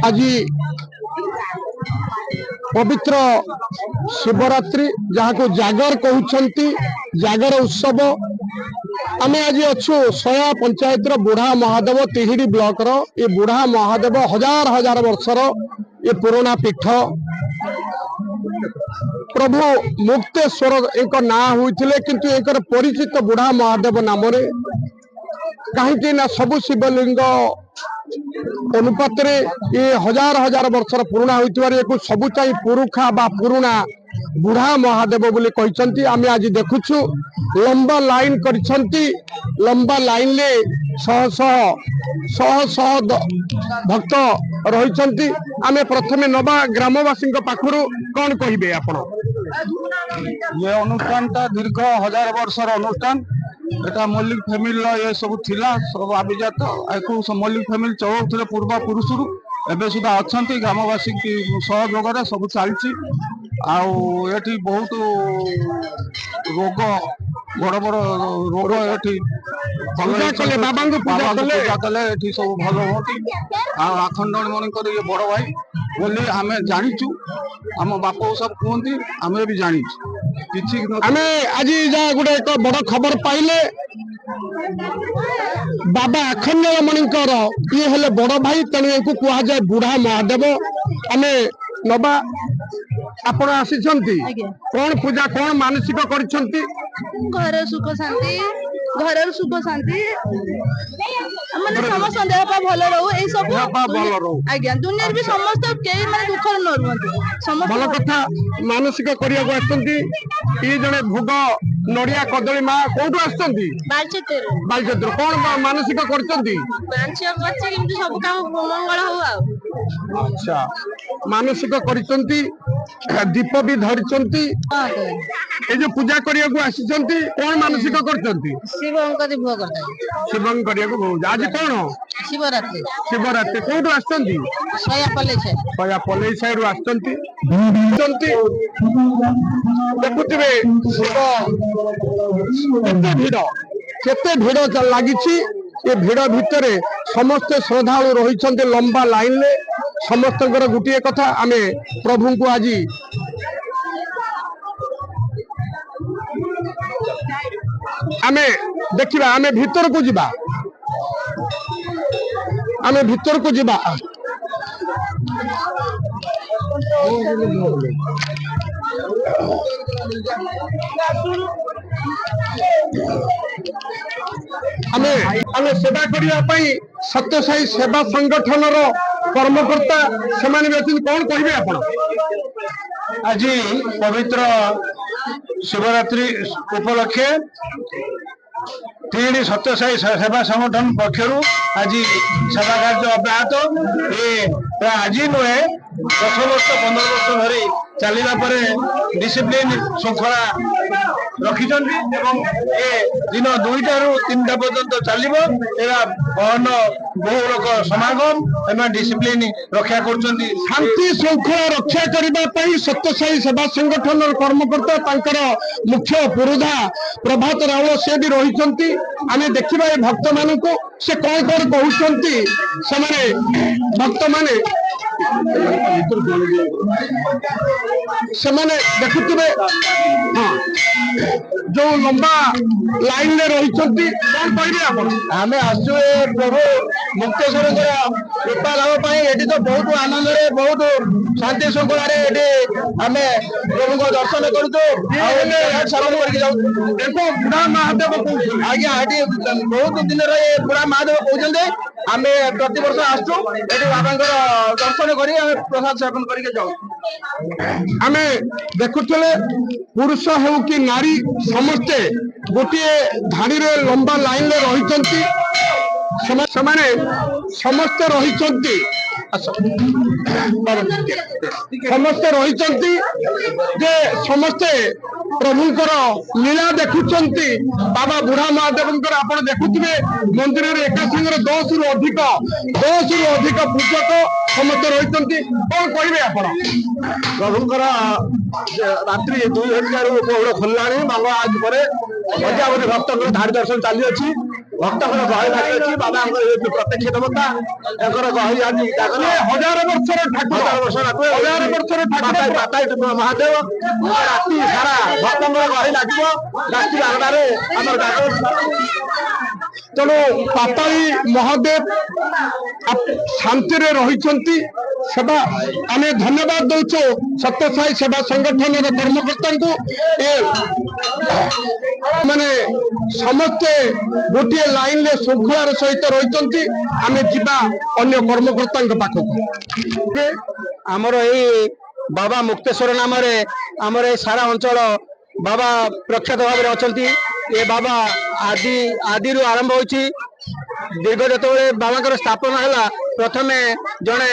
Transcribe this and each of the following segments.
आज पवित्र शिवरात्रि जहाँ को जागर कहते जागर उत्सव आम आज अच्छु सया पंचायत बुढ़ा महादेव तिहिड़ी ब्लॉक ये बुढ़ा महादेव हजार हजार वर्षर ये पुराना पीठ प्रभु मुक्तेश्वर एक ना होते किंतु एक परिचित बुढ़ा महादेव नाम कहीं ना सबु शिवलिंग अनुपात ये हजार हजार वर्षर पुराना होती सबु चाहे पुरुखा बा पुराना बुढ़ा महादेव बोली कहते आम आज देखुछु लंबा लाइन करिसंती लंबा लाइन ले शह शह शह भक्त रही आम प्रथमे नवा ग्रामवासी पाखु कौन कहे आपण ये अनुष्ठान दीर्घ हजार वर्षर अनुष्ठान एटा मल्लिक फैमिली ये सब थिला सब अभिजात मल्लिक फैमिली चलाउथिले पूर्व पुरुष एबे सुधा अच्छा ग्रामवासी सहयोग सब चलती आठी बहुत रोग बड़ बड़ रोग ये पूजा कले सब भल होती आखंड मणि ये बड़ भाई बोली आम जाचु आम बाप सब कहते आम भी जाचु आम आज गोटे एक बड़ खबर पाइले बाबा आखंड मणिकर ये हेले बड़ भाई तेणु या कह जाए बुढ़ा महादेव आम नबा आपण आसी कौन पूजा कौन मानसिक कर घर सुख शांति घर सुख शांति माने समस्त देह पा भल रहू ए सब आज्ञा दुनिया भी समस्त के माने दुख न रहंती भल कथा मानसिक करिया को आछंती ई जने भोग नड़िया कदली माँ कोठू आछंती बालचेत्र कौन मानसिक करछंती मानसिक करछि किंतु सब काम मंगल हो आ अच्छा मानसिक करछंती दीप भी धरिछंती ए जो पूजा करिया को आछंती कौन मानसिक करछंती शिवंक दीप करता शिवंक करिया को भोग आज कौन शिवरात्रि शिवरात्रि कोठू आछंती सया पल्लई साइड रु आछंती देखुथिबे केते भीड़ लगी ये भीड़ भितर समस्त श्रद्धालु रही लंबा लाइन ले समस्त गोटे कथा आम प्रभु को आज आम देखा आम भीतर को जीवा आम भीतर को जीवा आमे सेवा करने सत्यसाई सेवा संगठन कर्मकर्ता से कौन कहे आप आज पवित्र शिवरात्रि उपलक्षे तीन सत्यसाई सेवा संगठन पक्षर आज सेवा कार्य अब्याहत ये आज नुहे 10 वर्ष 15 वर्ष धरी चलने डिसिप्लिन श्रृंखला रखिंट ए दिन 2टा ରୁ 3टा पर्यंत चलो यहाँ बहन बहु लोक समागम एम डिसिप्लिन रक्षा कर शांति श्रृंखला रक्षा करने सत्यसाई सेवा संगठन कर्मकर्ता मुख्य पुरोधा प्रभात राउल से भी रही आम देखा ये भक्त मान से कौन कौन कहते से भक्त माने से देखुवे हाँ जो लंबा लाइन में रही कौन कहे आप आम आसु प्रभु मुक्तेश्वर कृपा लाभ ये तो बहुत आनंद बहुत शांति श्रृंखला आम प्रभु को दर्शन बुढ़ा महादेव आज्ञा बहुत दिन बुढ़ा महादेव कहते आम प्रति वर्ष आसु बाबा दर्शन कर प्रसाद सेवन करके जाऊ आम देखुले पुरुष हो कि नारी समस्ते गोटे धाड़ी रे लंबा लाइन में रही समस्ते रही समस्ते रही समस्ते प्रभुंकर लीला देखुंती बाबा बुढ़ा महादेव आप देखुवे मंदिर एका संगे 10 रु अधिक पूजक समस्त रही कौन कहे आप प्रभुंकर रात्रि 2 घंटा उपहार खोलला मंगल आज पर मजा भक्त धाड़ी दर्शन चली अच्छी ଭକ୍ତଙ୍କର ଗହଳି ଲାଗି ଅଛି। ବାବାଙ୍କର ପ୍ରତ୍ୟକ୍ଷ ଦେବତା ତାଙ୍କର ଗହଳି ଆଜି ତାଙ୍କର ହଜାର ବର୍ଷର ଠାକୁର, ହଜାର ବର୍ଷର ମହାଦେବ ରାତି ସାରା ଭକ୍ତଙ୍କର ଗହଳି ଲାଗିବ। ରାତି 12ଟାରେ ଆମର ତେଣୁ ପାତାଳି ମହାଦେବ ଶାନ୍ତିରେ ରହିଛନ୍ତି। ସେବା ଆମେ ଧନ୍ୟବାଦ ଦଉଛୁ ସତ୍ୟସାଇ ସେବା ସଂଗଠନର କର୍ମକର୍ତ୍ତାଙ୍କୁ। ମାନେ ସମସ୍ତେ ଗୋଟିଏ ଲାଇନରେ ଶୃଙ୍ଖଳାର ସହିତ ରହିଛନ୍ତି। ଆମେ ଯିବା ଅନ୍ୟ କର୍ମକର୍ତ୍ତାଙ୍କ ପାଖକୁ। ଆମର ଏଇ ବାବା ମୁକ୍ତେଶ୍ୱର ନାମରେ ଆମର ଏଇ ସାରା ଅଞ୍ଚଳ ବାବା ପ୍ରଖ୍ୟାତ ଭାବରେ ଅଛନ୍ତି। ଏ ବାବା ଆଦିରୁ ଆରମ୍ଭ ହୋଇଛି। ଦୀର୍ଘ ଯେତେବେଳେ ବାବାଙ୍କର ସ୍ଥାପନ ହେଲା, ପ୍ରଥମେ ଜଣେ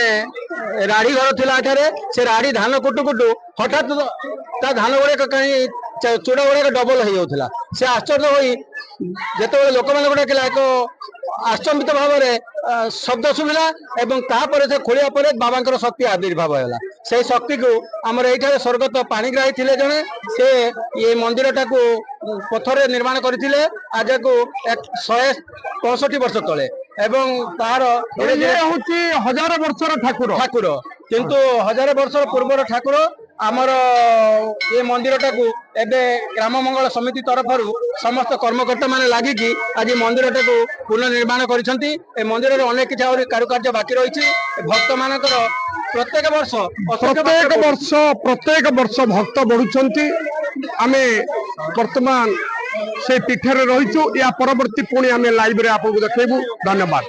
ରାଢି ଘର ଥିଲା ଏଠାରେ। ସେ ରାଢି ଧାନ କୁଟୁ କୁଟୁ ହଠାତ୍ ତା ଧାନ ଗୁଡାକ କାହିଁ ଚୁଡା ଗୁଡାକ ଡବଲ ହେଇଯାଉଥିଲା। ସେ ଆଶ୍ଚର୍ଯ୍ୟ ହୋଇ ଯେତେବେଳେ ଲୋକମାନଙ୍କୁ ଡାକିଲା, ଏକ ଆଚମ୍ବିତ ଭାବରେ ଶବ୍ଦ ଶୁଭିଲା ଏବଂ ତାପରେ ସେ ଖୋଳିବା ପରେ ବାବାଙ୍କର ଶକ୍ତି ଆବିର୍ଭାବ ହେଲା। ସେଇ ଶକ୍ତିକୁ ଆମର ଏଇଠାରେ ସ୍ୱର୍ଗତ ପାଣିଗ୍ରାହୀ ଥିଲେ ଜଣେ, ସେ ଏ ମନ୍ଦିରଟାକୁ ପଥରରେ ନିର୍ମାଣ କରିଥିଲେ ଆଜକୁ 165 ବର୍ଷ ତଳେ। ଏବଂ ତାହାର ହଉଛି ହଜାର ବର୍ଷର ଠାକୁର। କିନ୍ତୁ 1000 ବର୍ଷର ପୂର୍ବର ଠାକୁର। ଆମର ଏ ମନ୍ଦିରଟାକୁ ଏବେ ଗ୍ରାମ ମଙ୍ଗଳ ସମିତି ତରଫରୁ ସମସ୍ତ କର୍ମକର୍ତ୍ତା ମାନେ ଲାଗିକି ଆଜି ମନ୍ଦିରଟାକୁ ପୁନଃନିର୍ମାଣ କରିଛନ୍ତି। ଏ ମନ୍ଦିରରେ ଅନେକ କିଛି ଆହୁରି କାରୁକାର୍ଯ୍ୟ ବାକି ରହିଛି। ଭକ୍ତ ମାନଙ୍କର ପ୍ରତ୍ୟେକ ବର୍ଷ ଭକ୍ତ ବଢୁଛନ୍ତି। ଆମେ ବର୍ତ୍ତମାନ ସେ ପୀଠରେ ରହିଛୁ। ୟା ପରବର୍ତ୍ତୀ ପୁଣି ଆମେ ଲାଇଭରେ ଆପଣଙ୍କୁ ଦେଖେଇବୁ। ଧନ୍ୟବାଦ।